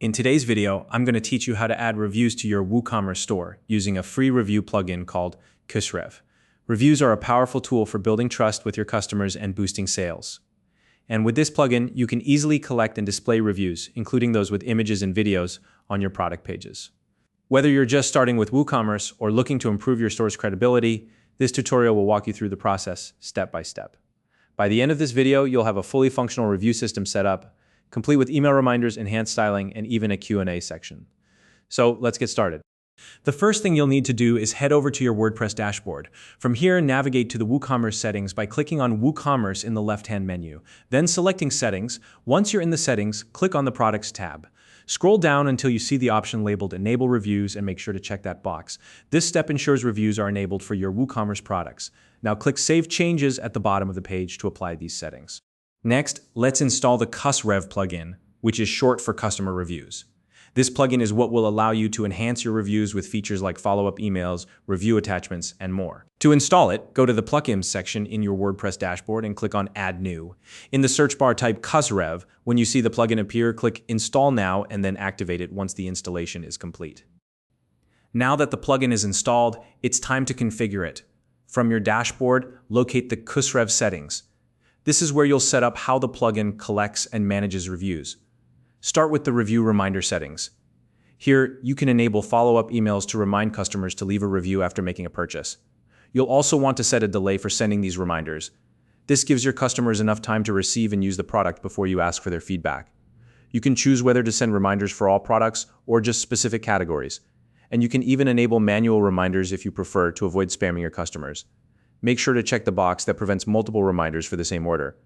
In today's video, I'm going to teach you how to add reviews to your WooCommerce store using a free review plugin called CusRev. Reviews are a powerful tool for building trust with your customers and boosting sales. And with this plugin, you can easily collect and display reviews, including those with images and videos, on your product pages. Whether you're just starting with WooCommerce or looking to improve your store's credibility, this tutorial will walk you through the process step by step. By the end of this video, you'll have a fully functional review system set up, complete with email reminders, enhanced styling, and even a Q&A section. So let's get started. The first thing you'll need to do is head over to your WordPress dashboard. From here, navigate to the WooCommerce settings by clicking on WooCommerce in the left-hand menu. Then selecting Settings. Once you're in the settings, click on the Products tab. Scroll down until you see the option labeled Enable Reviews and make sure to check that box. This step ensures reviews are enabled for your WooCommerce products. Now click Save Changes at the bottom of the page to apply these settings. Next, let's install the CusRev plugin, which is short for Customer Reviews. This plugin is what will allow you to enhance your reviews with features like follow-up emails, review attachments, and more. To install it, go to the Plugins section in your WordPress dashboard and click on Add New. In the search bar, type CusRev. When you see the plugin appear, click Install Now and then activate it once the installation is complete. Now that the plugin is installed, it's time to configure it. From your dashboard, locate the CusRev settings. This is where you'll set up how the plugin collects and manages reviews. Start with the review reminder settings. Here, you can enable follow-up emails to remind customers to leave a review after making a purchase. You'll also want to set a delay for sending these reminders. This gives your customers enough time to receive and use the product before you ask for their feedback. You can choose whether to send reminders for all products or just specific categories. And you can even enable manual reminders if you prefer to avoid spamming your customers. Make sure to check the box that prevents multiple reminders for the same order.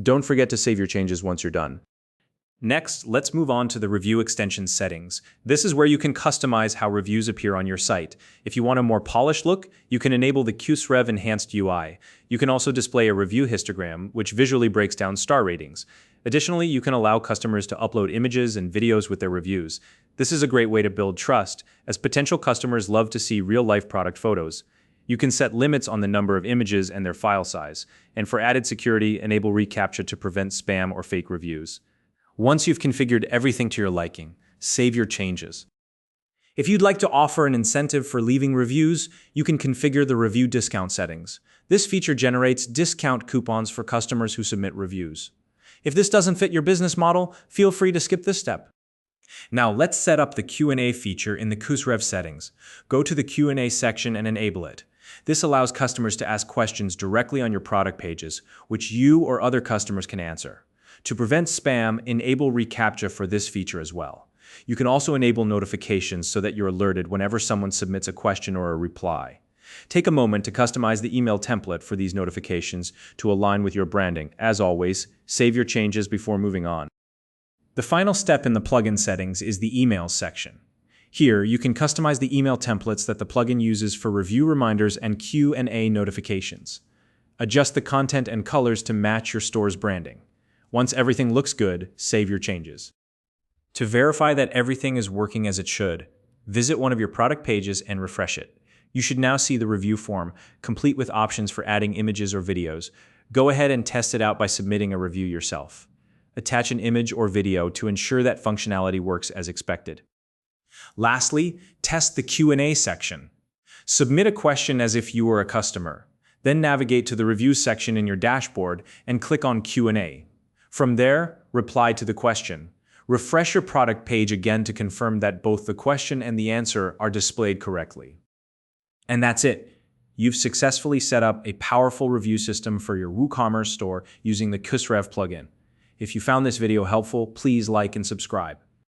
Don't forget to save your changes once you're done. Next, let's move on to the review extension settings. This is where you can customize how reviews appear on your site. If you want a more polished look, you can enable the CusRev enhanced UI. You can also display a review histogram, which visually breaks down star ratings. Additionally, you can allow customers to upload images and videos with their reviews. This is a great way to build trust, as potential customers love to see real-life product photos. You can set limits on the number of images and their file size. And for added security, enable reCAPTCHA to prevent spam or fake reviews. Once you've configured everything to your liking, save your changes. If you'd like to offer an incentive for leaving reviews, you can configure the review discount settings. This feature generates discount coupons for customers who submit reviews. If this doesn't fit your business model, feel free to skip this step. Now let's set up the Q&A feature in the CusRev settings. Go to the Q&A section and enable it. This allows customers to ask questions directly on your product pages, which you or other customers can answer. To prevent spam, enable reCAPTCHA for this feature as well. You can also enable notifications so that you're alerted whenever someone submits a question or a reply. Take a moment to customize the email template for these notifications to align with your branding. As always, save your changes before moving on. The final step in the plugin settings is the emails section. Here, you can customize the email templates that the plugin uses for review reminders and Q&A notifications. Adjust the content and colors to match your store's branding. Once everything looks good, save your changes. To verify that everything is working as it should, visit one of your product pages and refresh it. You should now see the review form, complete with options for adding images or videos. Go ahead and test it out by submitting a review yourself. Attach an image or video to ensure that functionality works as expected. Lastly, test the Q&A section. Submit a question as if you were a customer. Then navigate to the review section in your dashboard and click on Q&A. From there, reply to the question. Refresh your product page again to confirm that both the question and the answer are displayed correctly. And that's it. You've successfully set up a powerful review system for your WooCommerce store using the CusRev plugin. If you found this video helpful, please like and subscribe.